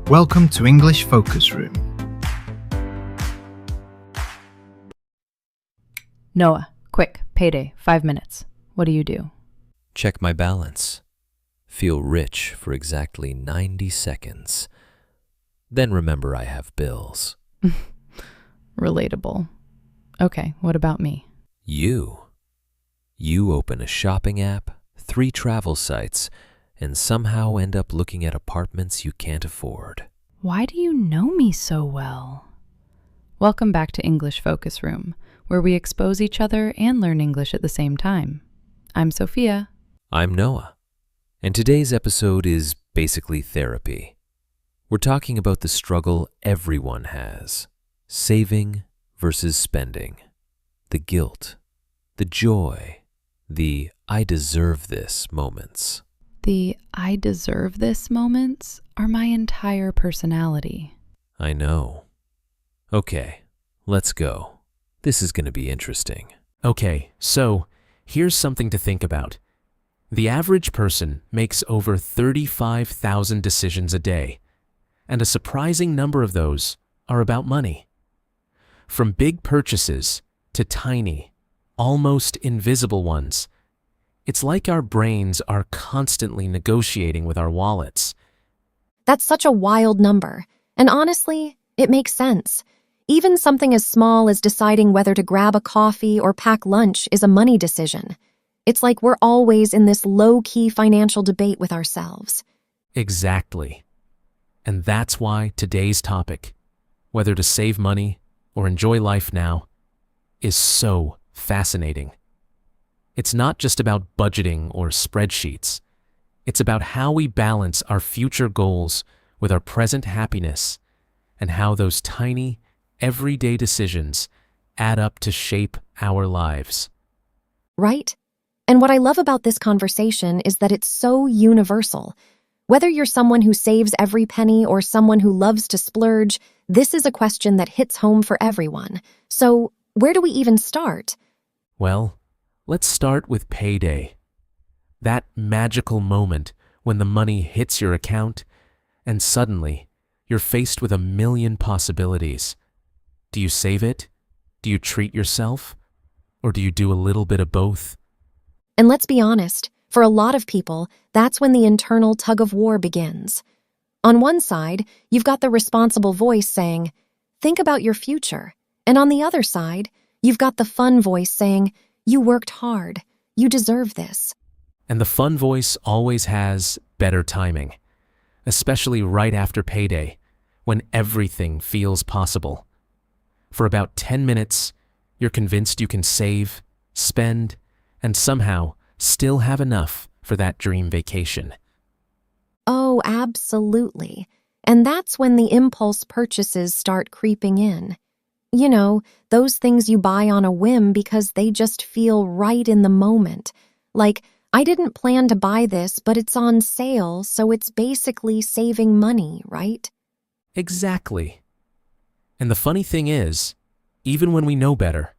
Welcome to English Focus Room. Noah, quick, payday, 5 minutes. What do you do? Check my balance. Feel rich for exactly 90 seconds. Then remember I have bills. Relatable. Okay, what about me? You open a shopping app, 3 travel sites, and somehow end up looking at apartments you can't afford. Why do you know me so well? Welcome back to English Focus Room, where we expose each other and learn English at the same time. I'm Sofia. I'm Noah, and today's episode is basically therapy. We're talking about the struggle everyone has, saving versus spending, the guilt, the joy, the I deserve this moments. The I deserve this moments are my entire personality. I know. Okay, let's go. This is going to be interesting. Okay, so here's something to think about. The average person makes over 35,000 decisions a day, and a surprising number of those are about money. From big purchases to tiny, almost invisible ones, it's like our brains are constantly negotiating with our wallets. That's such a wild number, and honestly, it makes sense. Even something as small as deciding whether to grab a coffee or pack lunch is a money decision. It's like we're always in this low-key financial debate with ourselves. Exactly. And that's why today's topic, whether to save money or enjoy life now, is so fascinating. It's not just about budgeting or spreadsheets. It's about how we balance our future goals with our present happiness and how those tiny, everyday decisions add up to shape our lives. Right? And what I love about this conversation is that it's so universal. Whether you're someone who saves every penny or someone who loves to splurge, this is a question that hits home for everyone. So, where do we even start? Well, let's start with payday. That magical moment when the money hits your account and suddenly you're faced with a million possibilities. Do you save it? Do you treat yourself? Or do you do a little bit of both? And let's be honest, for a lot of people, that's when the internal tug-of-war begins. On one side, you've got the responsible voice saying, think about your future. And on the other side, you've got the fun voice saying, you worked hard. You deserve this. And the fun voice always has better timing, especially right after payday, when everything feels possible. For about 10 minutes, you're convinced you can save, spend, and somehow still have enough for that dream vacation. Oh, absolutely. And that's when the impulse purchases start creeping in. You know, those things you buy on a whim because they just feel right in the moment. Like, I didn't plan to buy this, but it's on sale, so it's basically saving money, right? Exactly. And the funny thing is, even when we know better,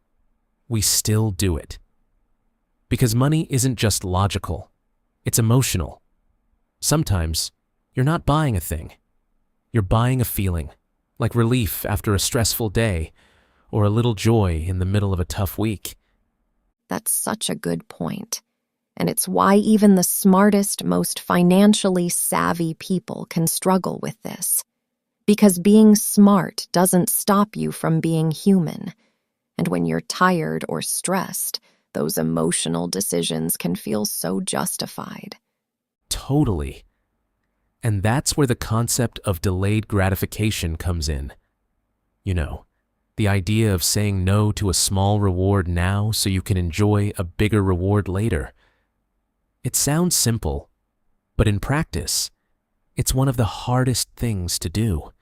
we still do it. Because money isn't just logical, it's emotional. Sometimes, you're not buying a thing. You're buying a feeling, like relief after a stressful day, or a little joy in the middle of a tough week. That's such a good point. And it's why even the smartest, most financially savvy people can struggle with this. Because being smart doesn't stop you from being human. And when you're tired or stressed, those emotional decisions can feel so justified. Totally. And that's where the concept of delayed gratification comes in. You know, the idea of saying no to a small reward now so you can enjoy a bigger reward later. It sounds simple, but in practice, it's one of the hardest things to do.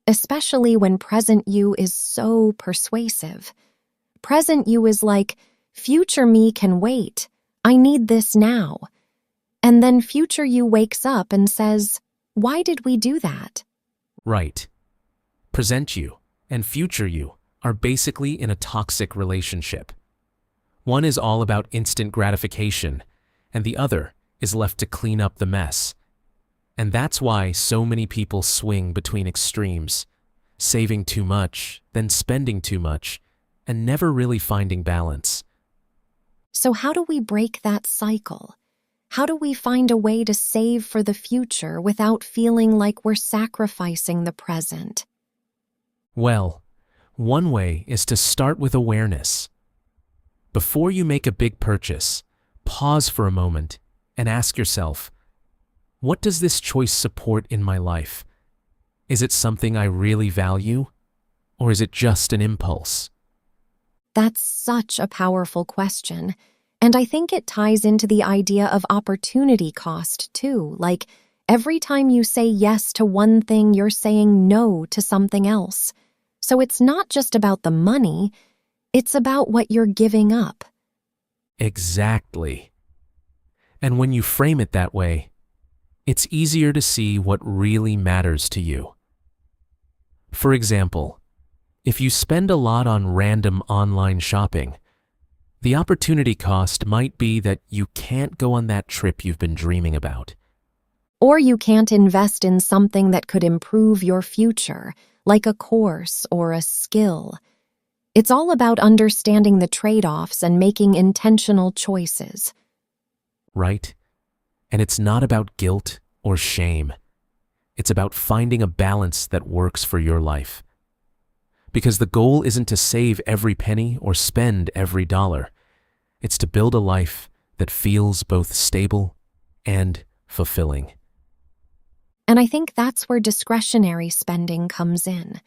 Especially when present you is so persuasive. Present you is like, future me can wait. I need this now. And then future you wakes up and says, why did we do that? Right. Present you and future you are basically in a toxic relationship. One is all about instant gratification, and the other is left to clean up the mess. And that's why so many people swing between extremes, saving too much, then spending too much, and never really finding balance. So how do we break that cycle? How do we find a way to save for the future without feeling like we're sacrificing the present? Well, one way is to start with awareness. Before you make a big purchase, pause for a moment and ask yourself, what does this choice support in my life? Is it something I really value, or is it just an impulse? That's such a powerful question. And I think it ties into the idea of opportunity cost, too. Like, every time you say yes to one thing, you're saying no to something else. So it's not just about the money, it's about what you're giving up. Exactly. And when you frame it that way, it's easier to see what really matters to you. For example, if you spend a lot on random online shopping, the opportunity cost might be that you can't go on that trip you've been dreaming about. Or you can't invest in something that could improve your future, like a course or a skill. It's all about understanding the trade-offs and making intentional choices. Right? And it's not about guilt or shame. It's about finding a balance that works for your life. Because the goal isn't to save every penny or spend every dollar. It's to build a life that feels both stable and fulfilling. And I think that's where discretionary spending comes in.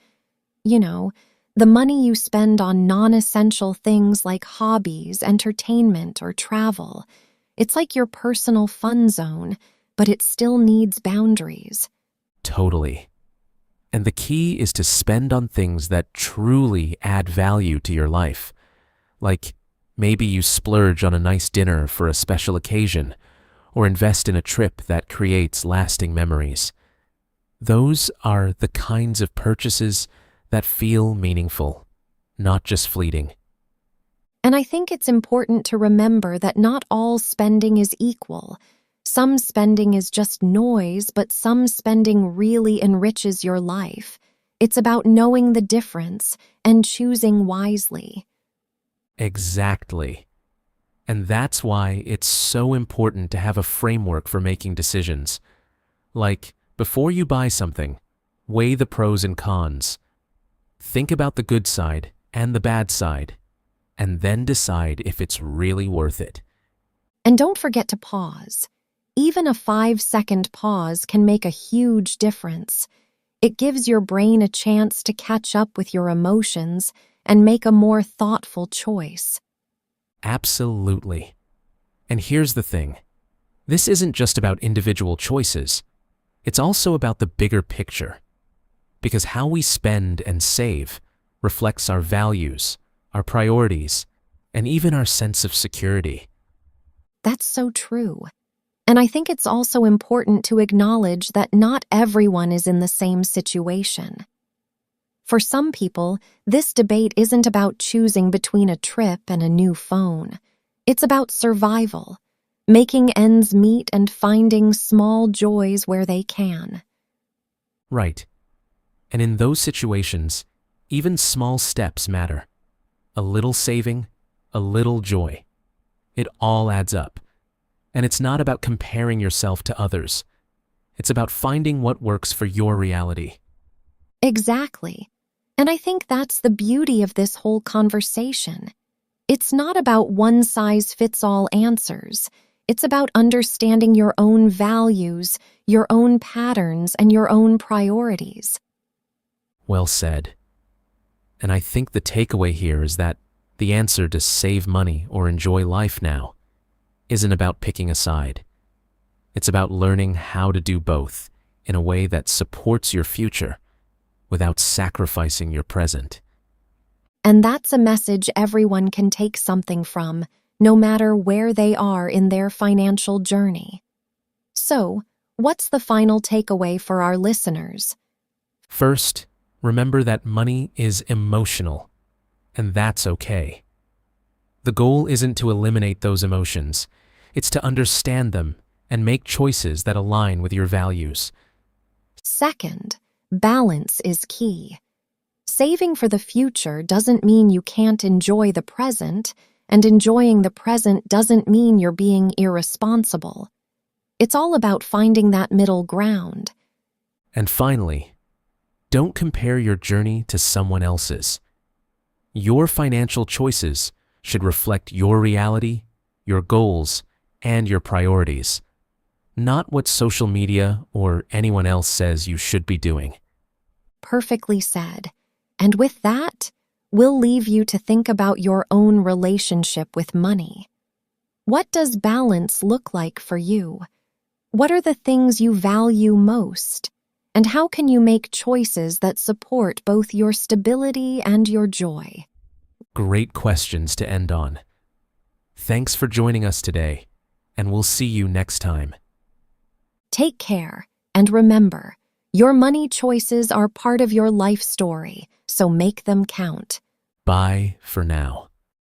You know, the money you spend on non-essential things like hobbies, entertainment, or travel. It's like your personal fun zone, but it still needs boundaries. Totally. And the key is to spend on things that truly add value to your life. Like, maybe you splurge on a nice dinner for a special occasion, or invest in a trip that creates lasting memories. Those are the kinds of purchases that feel meaningful, not just fleeting. And I think it's important to remember that not all spending is equal. Some spending is just noise, but some spending really enriches your life. It's about knowing the difference and choosing wisely. Exactly. And that's why it's so important to have a framework for making decisions. Like, before you buy something, weigh the pros and cons. Think about the good side and the bad side, and then decide if it's really worth it. And don't forget to pause. Even a 5-second pause can make a huge difference. It gives your brain a chance to catch up with your emotions and make a more thoughtful choice. Absolutely. And here's the thing. This isn't just about individual choices. It's also about the bigger picture. Because how we spend and save reflects our values, our priorities, and even our sense of security. That's so true. And I think it's also important to acknowledge that not everyone is in the same situation. For some people, this debate isn't about choosing between a trip and a new phone. It's about survival, making ends meet and finding small joys where they can. Right. And in those situations, even small steps matter. A little saving, a little joy. It all adds up. And it's not about comparing yourself to others. It's about finding what works for your reality. Exactly. And I think that's the beauty of this whole conversation. It's not about one-size-fits-all answers. It's about understanding your own values, your own patterns, and your own priorities. Well said. And I think the takeaway here is that the answer to save money or enjoy life now isn't about picking a side. It's about learning how to do both in a way that supports your future without sacrificing your present. And that's a message everyone can take something from, no matter where they are in their financial journey. So, what's the final takeaway for our listeners? First, remember that money is emotional, and that's okay. The goal isn't to eliminate those emotions, it's to understand them and make choices that align with your values. Second, balance is key. Saving for the future doesn't mean you can't enjoy the present, and enjoying the present doesn't mean you're being irresponsible. It's all about finding that middle ground. And finally, don't compare your journey to someone else's. Your financial choices should reflect your reality, your goals, and your priorities, not what social media or anyone else says you should be doing. Perfectly said. And with that, we'll leave you to think about your own relationship with money. What does balance look like for you? What are the things you value most? And how can you make choices that support both your stability and your joy? Great questions to end on. Thanks for joining us today, and we'll see you next time. Take care, and remember, your money choices are part of your life story, so make them count. Bye for now.